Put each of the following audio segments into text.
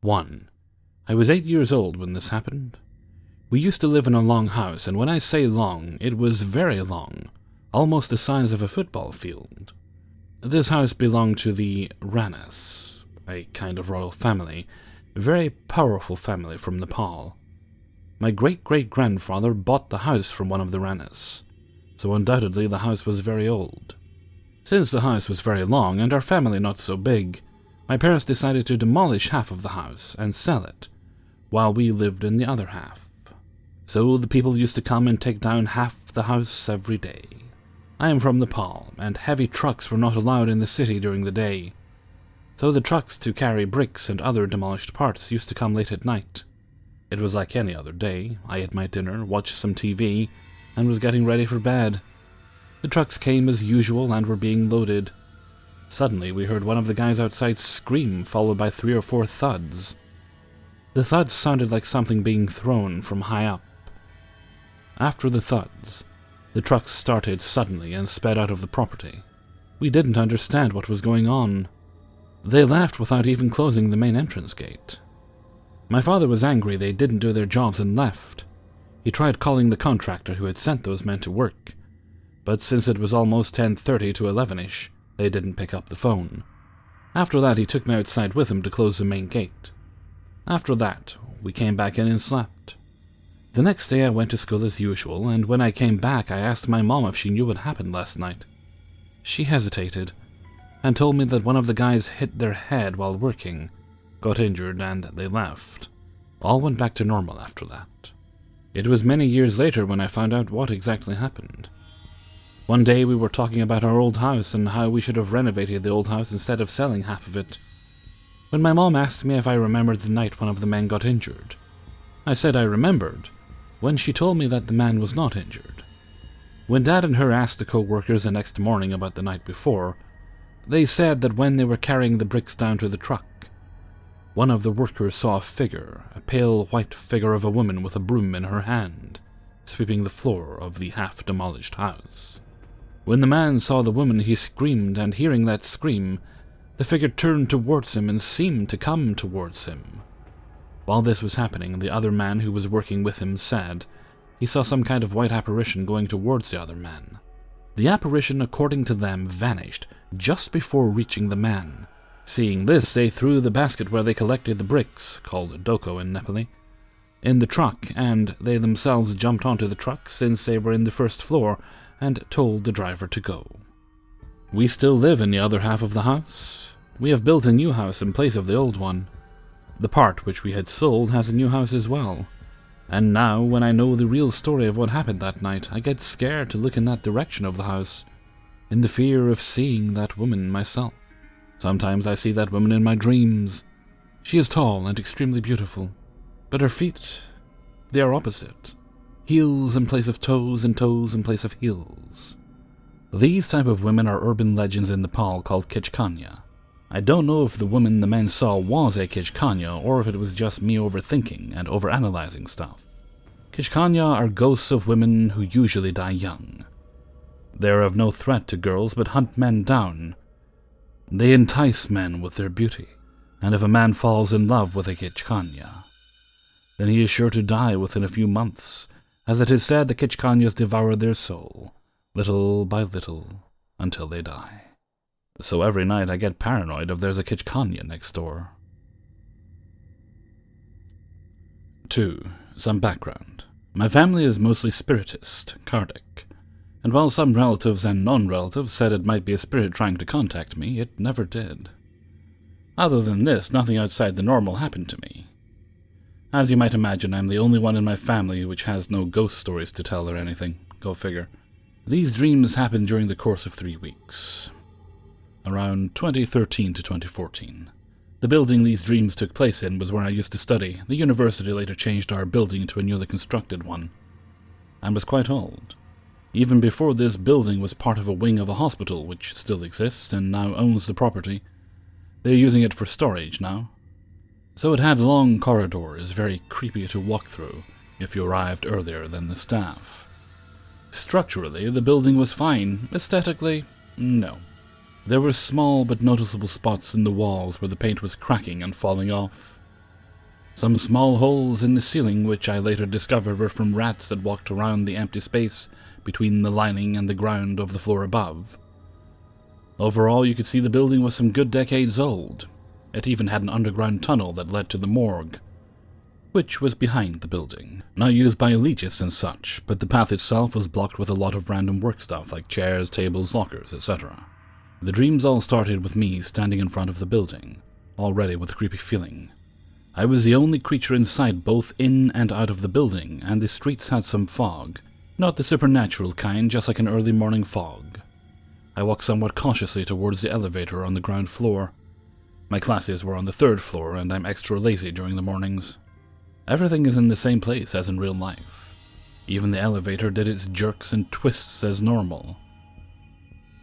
1. I was 8 years old when this happened. We used to live in a long house, and when I say long, it was very long, almost the size of a football field. This house belonged to the Ranas, a kind of royal family, a very powerful family from Nepal. My great-great-grandfather bought the house from one of the Ranas, so undoubtedly the house was very old. Since the house was very long and our family not so big, my parents decided to demolish half of the house and sell it, while we lived in the other half. So the people used to come and take down half the house every day. I am from Nepal, and heavy trucks were not allowed in the city during the day, so the trucks to carry bricks and other demolished parts used to come late at night. It was like any other day. I ate my dinner, watched some TV, and was getting ready for bed. The trucks came as usual and were being loaded. Suddenly we heard one of the guys outside scream, followed by 3 or 4 thuds. The thuds sounded like something being thrown from high up. After the thuds, the trucks started suddenly and sped out of the property. We didn't understand what was going on. They left without even closing the main entrance gate. My father was angry they didn't do their jobs and left. He tried calling the contractor who had sent those men to work, but since it was almost 10:30 to 11ish, they didn't pick up the phone. After that, he took me outside with him to close the main gate. After that, we came back in and slept. The next day I went to school as usual, and when I came back I asked my mom if she knew what happened last night. She hesitated, and told me that one of the guys hit their head while working, got injured, and they left. All went back to normal after that. It was many years later when I found out what exactly happened. One day we were talking about our old house and how we should have renovated the old house instead of selling half of it, when my mom asked me if I remembered the night one of the men got injured. I said I remembered, when she told me that the man was not injured. When Dad and her asked the co-workers the next morning about the night before, they said that when they were carrying the bricks down to the truck, one of the workers saw a figure, a pale white figure of a woman with a broom in her hand, sweeping the floor of the half-demolished house. When the man saw the woman, he screamed, and hearing that scream, the figure turned towards him and seemed to come towards him. While this was happening, the other man who was working with him said he saw some kind of white apparition going towards the other man. The apparition, according to them, vanished just before reaching the man. Seeing this, they threw the basket where they collected the bricks, called doko in Nepali, in the truck, and they themselves jumped onto the truck since they were in the first floor, and told the driver to go. We still live in the other half of the house. We have built a new house in place of the old one. The part which we had sold has a new house as well. And now, when I know the real story of what happened that night, I get scared to look in that direction of the house, in the fear of seeing that woman myself. Sometimes I see that woman in my dreams. She is tall and extremely beautiful, but her feet, they are opposite. Heels in place of toes and toes in place of heels. These type of women are urban legends in Nepal called Kichkanya. I don't know if the woman the men saw was a Kichkanya or if it was just me overthinking and overanalyzing stuff. Kichkanya are ghosts of women who usually die young. They are of no threat to girls but hunt men down. They entice men with their beauty, and if a man falls in love with a Kichkanya, then he is sure to die within a few months, as it is said the Kichkanyas devour their soul, little by little, until they die. So every night I get paranoid if there's a Kichkanya next door. 2. Some background. My family is mostly spiritist, Kardic, and while some relatives and non-relatives said it might be a spirit trying to contact me, it never did. Other than this, nothing outside the normal happened to me. As you might imagine, I'm the only one in my family which has no ghost stories to tell or anything. Go figure. These dreams happened during the course of 3 weeks, around 2013 to 2014. The building these dreams took place in was where I used to study. The university later changed our building to a newly constructed one, and was quite old. Even before this building was part of a wing of a hospital which still exists and now owns the property. They're using it for storage now. So it had long corridors, very creepy to walk through if you arrived earlier than the staff. Structurally, the building was fine. Aesthetically, no. There were small but noticeable spots in the walls where the paint was cracking and falling off. Some small holes in the ceiling, which I later discovered were from rats that walked around the empty space between the lining and the ground of the floor above. Overall, you could see the building was some good decades old. It even had an underground tunnel that led to the morgue, which was behind the building, not used by elitists and such, but the path itself was blocked with a lot of random work stuff like chairs, tables, lockers, etc. The dreams all started with me standing in front of the building, already with a creepy feeling. I was the only creature in sight both in and out of the building, and the streets had some fog. Not the supernatural kind, just like an early morning fog. I walked somewhat cautiously towards the elevator on the ground floor. My classes were on the 3rd floor, and I'm extra lazy during the mornings. Everything is in the same place as in real life. Even the elevator did its jerks and twists as normal.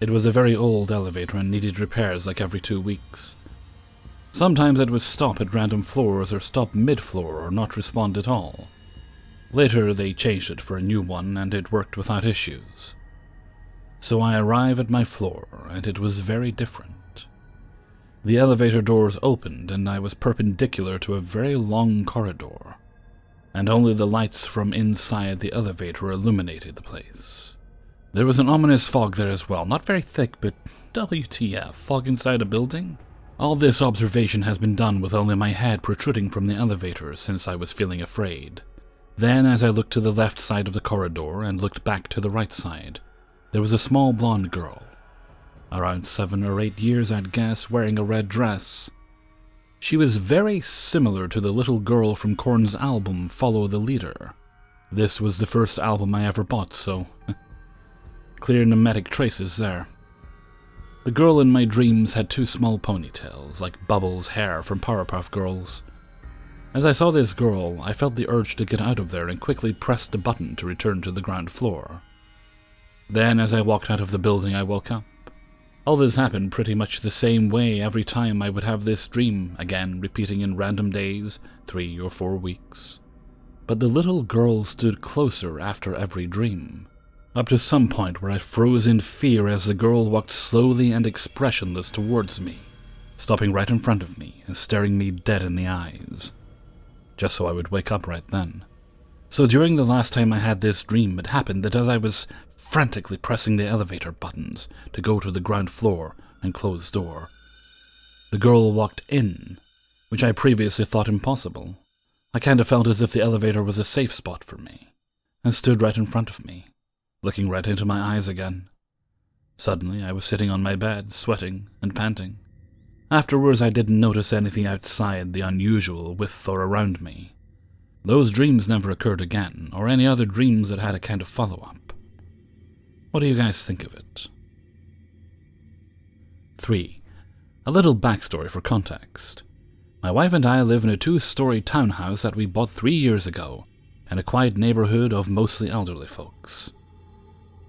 It was a very old elevator and needed repairs like every 2 weeks. Sometimes it would stop at random floors or stop mid-floor or not respond at all. Later they changed it for a new one and it worked without issues. So I arrive at my floor and it was very different. The elevator doors opened and I was perpendicular to a very long corridor, and only the lights from inside the elevator illuminated the place. There was an ominous fog there as well, not very thick, but WTF, fog inside a building? All this observation has been done with only my head protruding from the elevator since I was feeling afraid. Then, as I looked to the left side of the corridor and looked back to the right side, there was a small blonde girl, around 7 or 8 years I'd guess, wearing a red dress. She was very similar to the little girl from Korn's album Follow the Leader. This was the first album I ever bought, so clear pneumatic traces there. The girl in my dreams had 2 small ponytails, like Bubbles' hair from Powerpuff Girls. As I saw this girl, I felt the urge to get out of there and quickly pressed the button to return to the ground floor. Then, as I walked out of the building, I woke up. All this happened pretty much the same way every time I would have this dream, again repeating in random days, 3 or 4 weeks. But the little girl stood closer after every dream, up to some point where I froze in fear as the girl walked slowly and expressionless towards me, stopping right in front of me and staring me dead in the eyes, just so I would wake up right then. So during the last time I had this dream, it happened that as I was frantically pressing the elevator buttons to go to the ground floor and close door, the girl walked in, which I previously thought impossible. I kinda felt as if the elevator was a safe spot for me, and stood right in front of me, looking right into my eyes again. Suddenly, I was sitting on my bed, sweating and panting. Afterwards, I didn't notice anything outside the unusual with or around me. Those dreams never occurred again, or any other dreams that had a kind of follow-up. What do you guys think of it? 3. A little backstory for context. My wife and I live in a 2-story townhouse that we bought 3 years ago, in a quiet neighborhood of mostly elderly folks.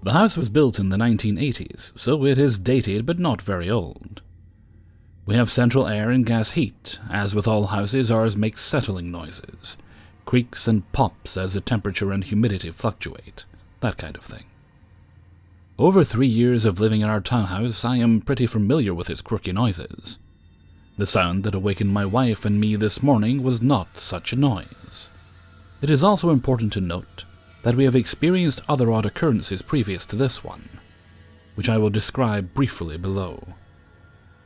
The house was built in the 1980s, so it is dated but not very old. We have central air and gas heat. As with all houses, ours makes settling noises, creaks and pops as the temperature and humidity fluctuate, that kind of thing. Over 3 years of living in our townhouse, I am pretty familiar with its quirky noises. The sound that awakened my wife and me this morning was not such a noise. It is also important to note that we have experienced other odd occurrences previous to this one, which I will describe briefly below.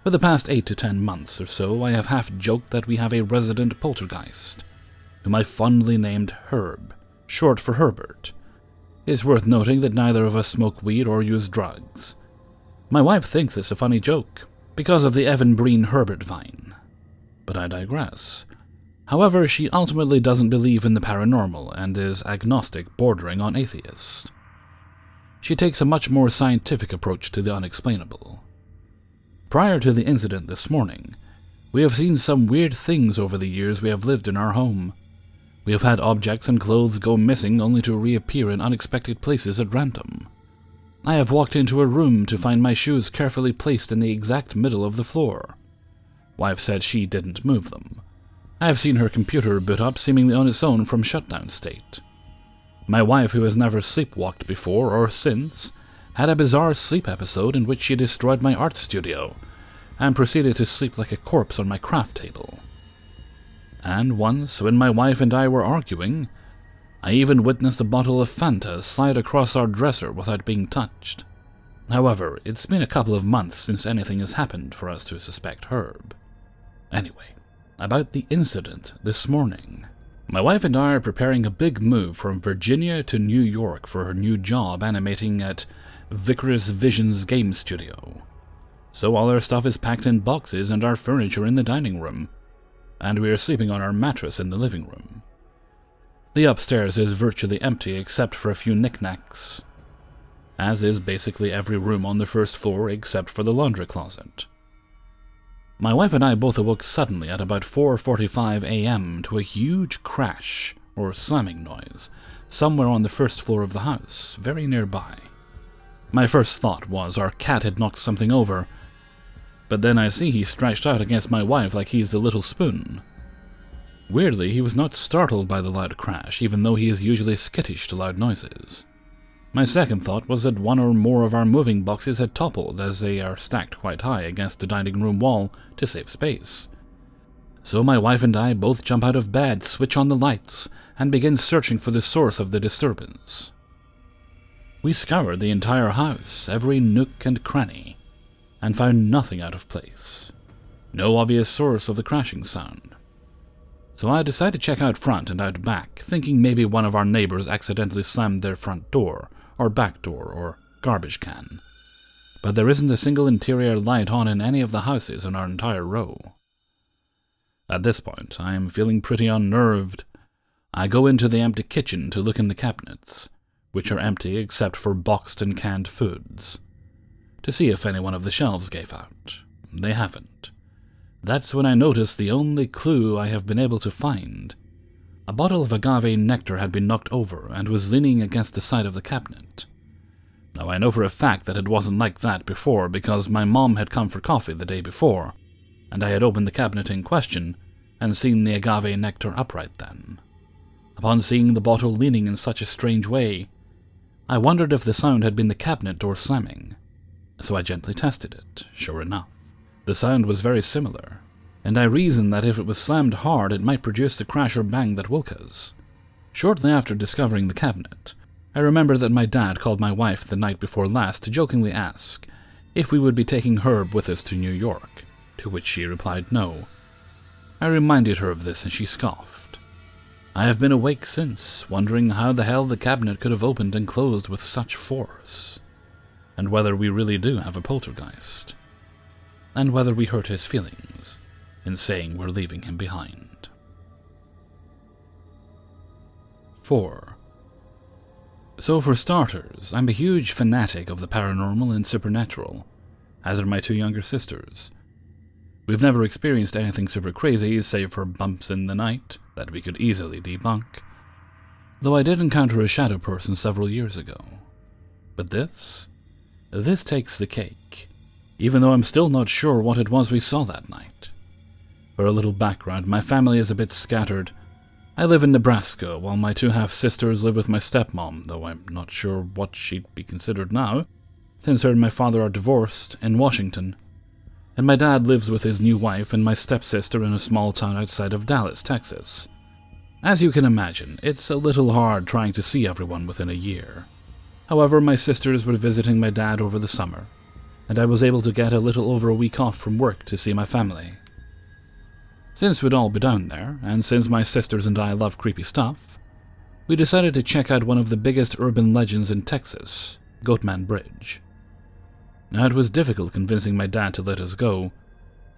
For the past 8 to 10 months or so, I have half joked that we have a resident poltergeist, whom I fondly named Herb, short for Herbert. It is worth noting that neither of us smoke weed or use drugs. My wife thinks it's a funny joke, because of the Evan Breen Herbert vine. But I digress. However, she ultimately doesn't believe in the paranormal and is agnostic, bordering on atheist. She takes a much more scientific approach to the unexplainable. Prior to the incident this morning, we have seen some weird things over the years we have lived in our home. We have had objects and clothes go missing only to reappear in unexpected places at random. I have walked into a room to find my shoes carefully placed in the exact middle of the floor. Wife said she didn't move them. I have seen her computer boot up seemingly on its own from shutdown state. My wife, who has never sleepwalked before or since, had a bizarre sleep episode in which she destroyed my art studio and proceeded to sleep like a corpse on my craft table. And once, when my wife and I were arguing, I even witnessed a bottle of Fanta slide across our dresser without being touched. However, it's been a couple of months since anything has happened for us to suspect Herb. Anyway, about the incident this morning. My wife and I are preparing a big move from Virginia to New York for her new job animating at Vickers Visions Game Studio. So all our stuff is packed in boxes and our furniture in the dining room, and we are sleeping on our mattress in the living room. The upstairs is virtually empty except for a few knickknacks, as is basically every room on the first floor except for the laundry closet. My wife and I both awoke suddenly at about 4:45 a.m. to a huge crash or slamming noise somewhere on the first floor of the house, very nearby. My first thought was our cat had knocked something over, but then I see he stretched out against my wife like he's a little spoon. Weirdly, he was not startled by the loud crash, even though he is usually skittish to loud noises. My second thought was that one or more of our moving boxes had toppled, as they are stacked quite high against the dining room wall to save space. So my wife and I both jump out of bed, switch on the lights, and begin searching for the source of the disturbance. We scoured the entire house, every nook and cranny, and found nothing out of place. No obvious source of the crashing sound. So I decided to check out front and out back, thinking maybe one of our neighbors accidentally slammed their front door, or back door, or garbage can. But there isn't a single interior light on in any of the houses in our entire row. At this point, I am feeling pretty unnerved. I go into the empty kitchen to look in the cabinets, which are empty except for boxed and canned foods, to see if any one of the shelves gave out. They haven't. That's when I noticed the only clue I have been able to find. A bottle of agave nectar had been knocked over and was leaning against the side of the cabinet. Now I know for a fact that it wasn't like that before because my mom had come for coffee the day before, and I had opened the cabinet in question and seen the agave nectar upright then. Upon seeing the bottle leaning in such a strange way, I wondered if the sound had been the cabinet door slamming. So I gently tested it. Sure enough, the sound was very similar, and I reasoned that if it was slammed hard it might produce the crash or bang that woke us. Shortly after discovering the cabinet, I remember that my dad called my wife the night before last to jokingly ask if we would be taking Herb with us to New York, to which she replied no. I reminded her of this and she scoffed. I have been awake since, wondering how the hell the cabinet could have opened and closed with such force, and whether we really do have a poltergeist, and whether we hurt his feelings in saying we're leaving him behind. 4. So for starters, I'm a huge fanatic of the paranormal and supernatural, as are my two younger sisters. We've never experienced anything super crazy, save for bumps in the night that we could easily debunk, though I did encounter a shadow person several years ago. But this takes the cake, even though I'm still not sure what it was we saw that night. For a little background, my family is a bit scattered. I live in Nebraska, while my two half-sisters live with my stepmom, though I'm not sure what she'd be considered now, since her and my father are divorced, in Washington. And my dad lives with his new wife and my stepsister in a small town outside of Dallas, Texas. As you can imagine, it's a little hard trying to see everyone within a year. However, my sisters were visiting my dad over the summer, and I was able to get a little over a week off from work to see my family. Since we'd all be down there, and since my sisters and I love creepy stuff, we decided to check out one of the biggest urban legends in Texas, Goatman Bridge. Now, it was difficult convincing my dad to let us go.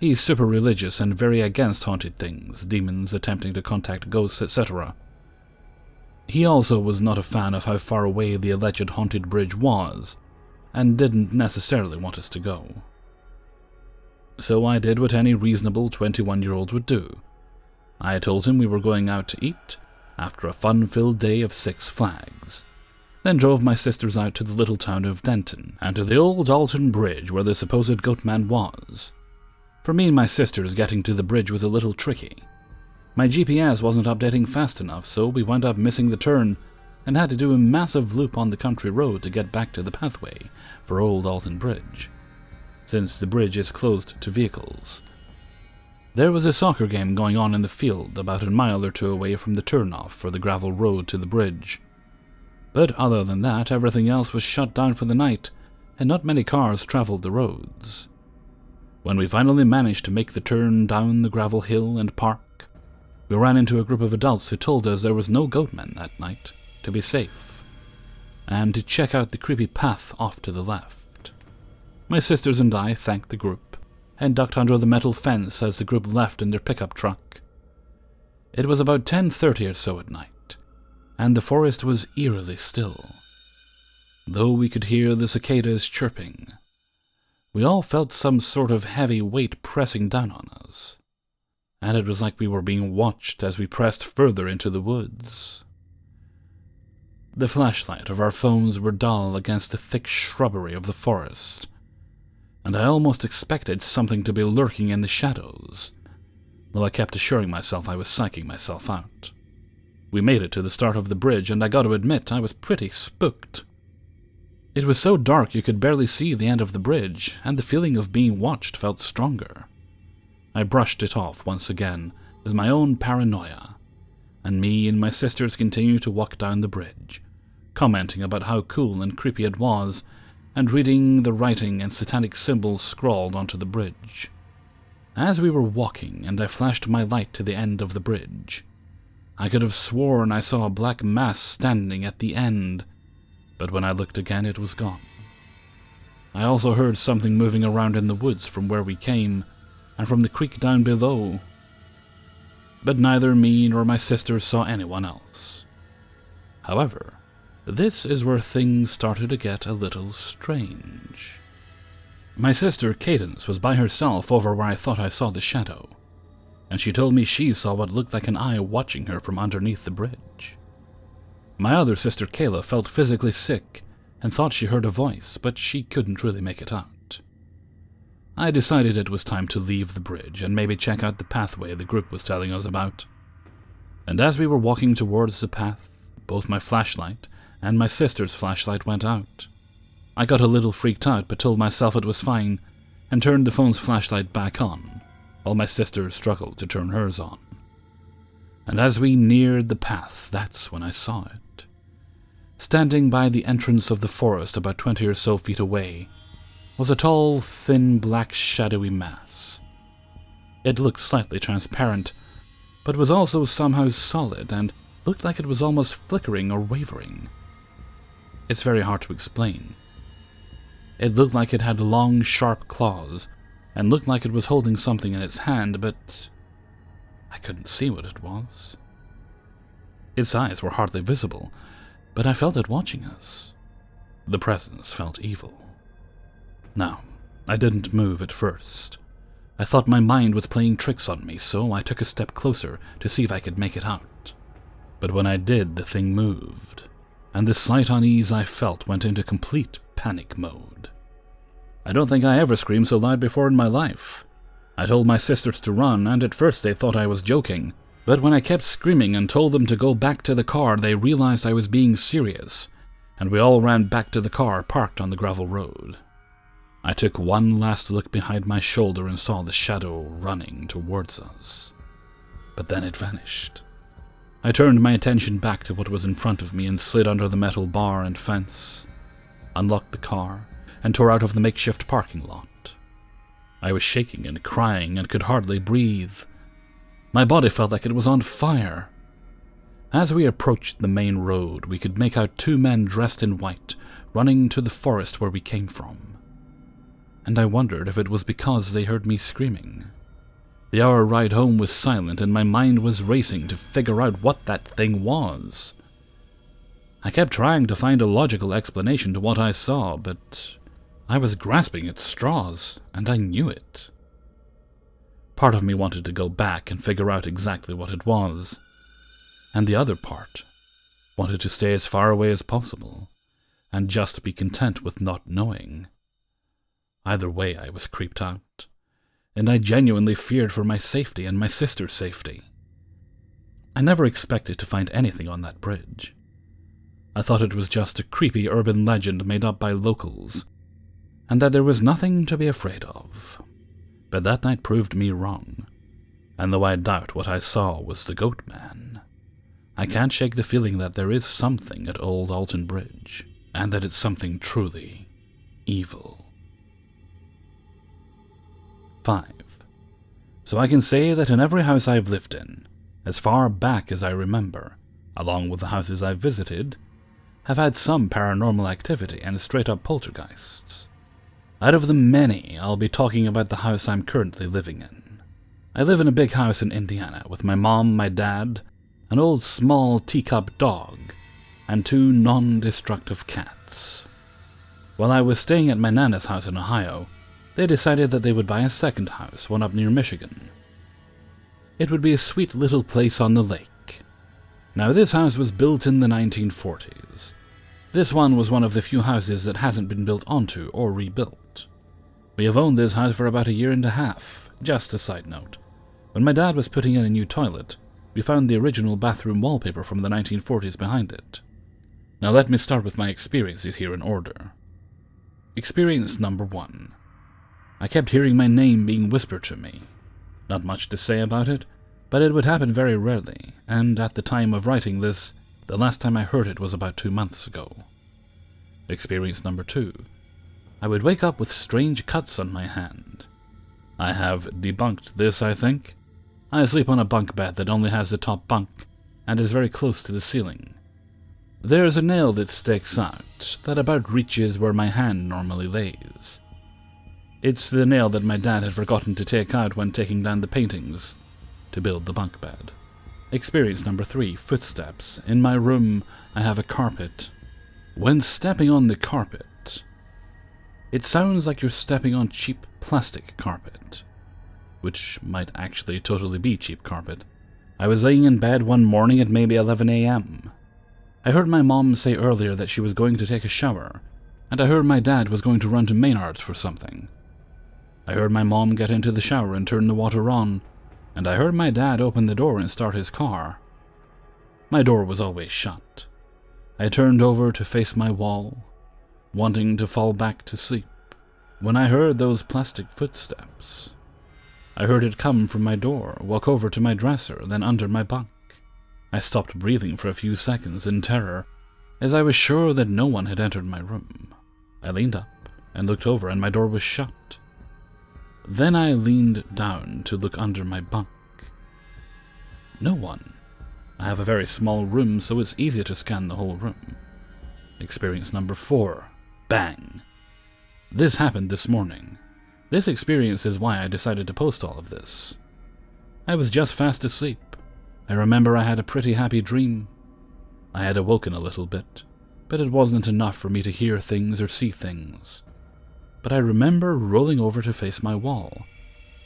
He's super religious and very against haunted things, demons attempting to contact ghosts, etc. He also was not a fan of how far away the alleged haunted bridge was, and didn't necessarily want us to go. So I did what any reasonable 21-year-old would do. I told him we were going out to eat, after a fun-filled day of Six Flags, then drove my sisters out to the little town of Denton, and to the old Alton Bridge where the supposed Goatman was. For me and my sisters, getting to the bridge was a little tricky. My GPS wasn't updating fast enough, so we wound up missing the turn, and had to do a massive loop on the country road to get back to the pathway for old Alton Bridge, since the bridge is closed to vehicles. There was a soccer game going on in the field about a mile or two away from the turnoff for the gravel road to the bridge. But other than that, everything else was shut down for the night, and not many cars traveled the roads. When we finally managed to make the turn down the gravel hill and park, we ran into a group of adults who told us there was no goatman that night, to be safe, and to check out the creepy path off to the left. My sisters and I thanked the group, and ducked under the metal fence as the group left in their pickup truck. It was about 10:30 or so at night, and the forest was eerily still, though we could hear the cicadas chirping. We all felt some sort of heavy weight pressing down on us, and it was like we were being watched as we pressed further into the woods. The flashlight of our phones were dull against the thick shrubbery of the forest, and I almost expected something to be lurking in the shadows, though I kept assuring myself I was psyching myself out. We made it to the start of the bridge, and I got to admit I was pretty spooked. It was so dark you could barely see the end of the bridge, and the feeling of being watched felt stronger. I brushed it off once again as my own paranoia, and me and my sisters continued to walk down the bridge, commenting about how cool and creepy it was, and reading the writing and satanic symbols scrawled onto the bridge. As we were walking and I flashed my light to the end of the bridge, I could have sworn I saw a black mass standing at the end, but when I looked again it was gone. I also heard something moving around in the woods from where we came, and from the creek down below, but neither me nor my sisters saw anyone else. However, this is where things started to get a little strange. My sister Cadence was by herself over where I thought I saw the shadow, and she told me she saw what looked like an eye watching her from underneath the bridge. My other sister Kayla felt physically sick and thought she heard a voice, but she couldn't really make it out. I decided it was time to leave the bridge and maybe check out the pathway the group was telling us about. And as we were walking towards the path, both my flashlight and my sister's flashlight went out. I got a little freaked out but told myself it was fine and turned the phone's flashlight back on, while my sister struggled to turn hers on. And as we neared the path, that's when I saw it. Standing by the entrance of the forest about 20 or so feet away was a tall, thin, black, shadowy mass. It looked slightly transparent, but was also somehow solid and looked like it was almost flickering or wavering. It's very hard to explain. It looked like it had long, sharp claws, and looked like it was holding something in its hand, but I couldn't see what it was. Its eyes were hardly visible, but I felt it watching us. The presence felt evil. Now, I didn't move at first. I thought my mind was playing tricks on me, so I took a step closer to see if I could make it out. But when I did, the thing moved, and the slight unease I felt went into complete panic mode. I don't think I ever screamed so loud before in my life. I told my sisters to run, and at first they thought I was joking, but when I kept screaming and told them to go back to the car, they realized I was being serious, and we all ran back to the car parked on the gravel road. I took one last look behind my shoulder and saw the shadow running towards us. But then it vanished. I turned my attention back to what was in front of me and slid under the metal bar and fence, unlocked the car, and tore out of the makeshift parking lot. I was shaking and crying and could hardly breathe. My body felt like it was on fire. As we approached the main road, we could make out two men dressed in white running to the forest where we came from. And I wondered if it was because they heard me screaming. The hour ride home was silent and my mind was racing to figure out what that thing was. I kept trying to find a logical explanation to what I saw, but I was grasping at straws, and I knew it. Part of me wanted to go back and figure out exactly what it was, and the other part wanted to stay as far away as possible, and just be content with not knowing. Either way, I was creeped out, and I genuinely feared for my safety and my sister's safety. I never expected to find anything on that bridge. I thought it was just a creepy urban legend made up by locals, and that there was nothing to be afraid of. But that night proved me wrong. and though I doubt what I saw was the Goat Man, I can't shake the feeling that there is something at Old Alton Bridge, and that it's something truly evil. 5. So I can say that in every house I've lived in, as far back as I remember, along with the houses I've visited, have had some paranormal activity and straight-up poltergeists. Out of the many, I'll be talking about the house I'm currently living in. I live in a big house in Indiana with my mom, my dad, an old small teacup dog, and 2 non-destructive cats. While I was staying at my Nana's house in Ohio, they decided that they would buy a second house, one up near Michigan. It would be a sweet little place on the lake. Now, this house was built in the 1940s. This one was one of the few houses that hasn't been built onto or rebuilt. We have owned this house for about 1.5 years. Just a side note. When my dad was putting in a new toilet, we found the original bathroom wallpaper from the 1940s behind it. Now let me start with my experiences here in order. Experience number 1. I kept hearing my name being whispered to me. Not much to say about it, but it would happen very rarely, and at the time of writing this, the last time I heard it was about 2 months ago. Experience number 2. I would wake up with strange cuts on my hand. I have debunked this, I think. I sleep on a bunk bed that only has the top bunk, and is very close to the ceiling. There's a nail that sticks out, that about reaches where my hand normally lays. It's the nail that my dad had forgotten to take out when taking down the paintings to build the bunk bed. Experience number 3, footsteps. In my room, I have a carpet. When stepping on the carpet, it sounds like you're stepping on cheap plastic carpet, which might actually totally be cheap carpet. I was laying in bed one morning at maybe 11 a.m. I heard my mom say earlier that she was going to take a shower, and I heard my dad was going to run to Maynard's for something. I heard my mom get into the shower and turn the water on, and I heard my dad open the door and start his car. My door was always shut. I turned over to face my wall, wanting to fall back to sleep, when I heard those plastic footsteps. I heard it come from my door, walk over to my dresser, then under my bunk. I stopped breathing for a few seconds in terror, as I was sure that no one had entered my room. I leaned up and looked over, and my door was shut. Then I leaned down to look under my bunk. No one. I have a very small room, so it's easy to scan the whole room. Experience number 4. Bang. This happened this morning. This experience is why I decided to post all of this. I was just fast asleep. I remember I had a pretty happy dream. I had awoken a little bit, but it wasn't enough for me to hear things or see things. But I remember rolling over to face my wall.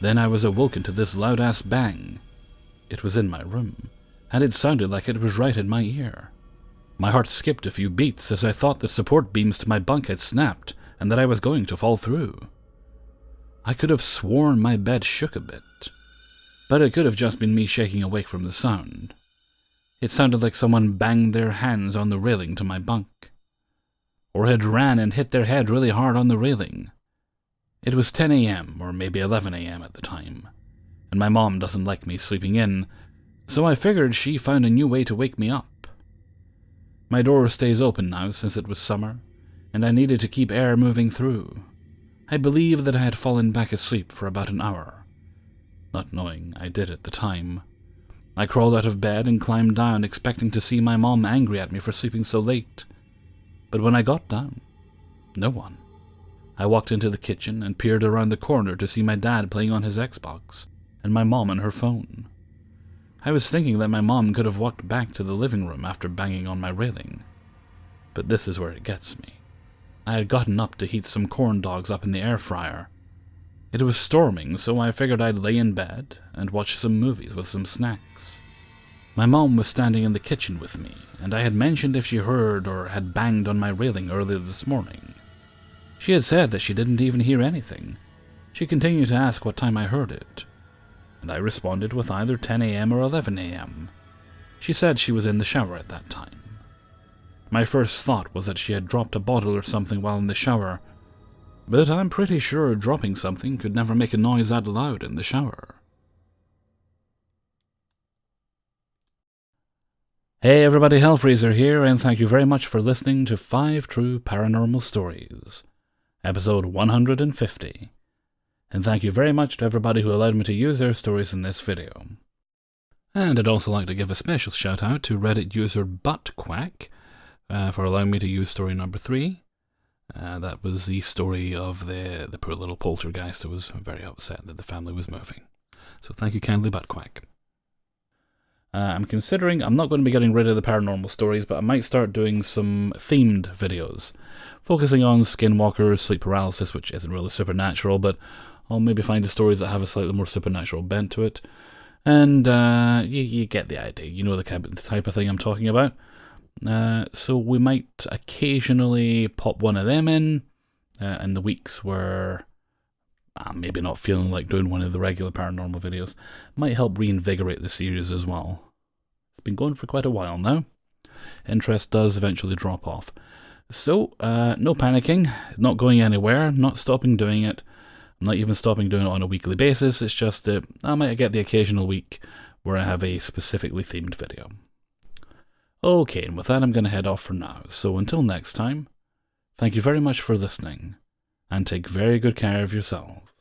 Then I was awoken to this loud-ass bang. It was in my room, and it sounded like it was right in my ear. My heart skipped a few beats as I thought the support beams to my bunk had snapped and that I was going to fall through. I could have sworn my bed shook a bit, but it could have just been me shaking awake from the sound. It sounded like someone banged their hands on the railing to my bunk, or had ran and hit their head really hard on the railing. It was 10 a.m. or maybe 11 a.m. at the time, and my mom doesn't like me sleeping in, so I figured she found a new way to wake me up. My door stays open now since it was summer, and I needed to keep air moving through. I believe that I had fallen back asleep for about an hour, not knowing I did at the time. I crawled out of bed and climbed down, expecting to see my mom angry at me for sleeping so late. But when I got down, no one. I walked into the kitchen and peered around the corner to see my dad playing on his Xbox and my mom on her phone. I was thinking that my mom could have walked back to the living room after banging on my railing. But this is where it gets me. I had gotten up to heat some corn dogs up in the air fryer. It was storming, so I figured I'd lay in bed and watch some movies with some snacks. My mom was standing in the kitchen with me, and I had mentioned if she heard or had banged on my railing earlier this morning. She had said that she didn't even hear anything. She continued to ask what time I heard it, and I responded with either 10 a.m. or 11 a.m. She said she was in the shower at that time. My first thought was that she had dropped a bottle or something while in the shower, but I'm pretty sure dropping something could never make a noise that loud in the shower. Hey everybody, Hellfreezer here, and thank you very much for listening to 5 True Paranormal Stories, episode 150. And thank you very much to everybody who allowed me to use their stories in this video. And I'd also like to give a special shout out to Reddit user Buttquack for allowing me to use story number 3. That was the story of the poor little poltergeist who was very upset that the family was moving. So thank you kindly, Buttquack. I'm considering, I'm not going to be getting rid of the paranormal stories, but I might start doing some themed videos, focusing on skinwalkers, sleep paralysis, which isn't really supernatural, but I'll maybe find the stories that have a slightly more supernatural bent to it. And you get the idea, you know the type of thing I'm talking about. So we might occasionally pop one of them in the weeks where I'm maybe not feeling like doing one of the regular paranormal videos. Might help reinvigorate the series as well. It's been going for quite a while now. Interest does eventually drop off. So, no panicking, not going anywhere, not stopping doing it. I'm not even stopping doing it on a weekly basis. It's just that I might get the occasional week where I have a specifically themed video. Okay, and with that I'm going to head off for now. So until next time, thank you very much for listening, and take very good care of yourself.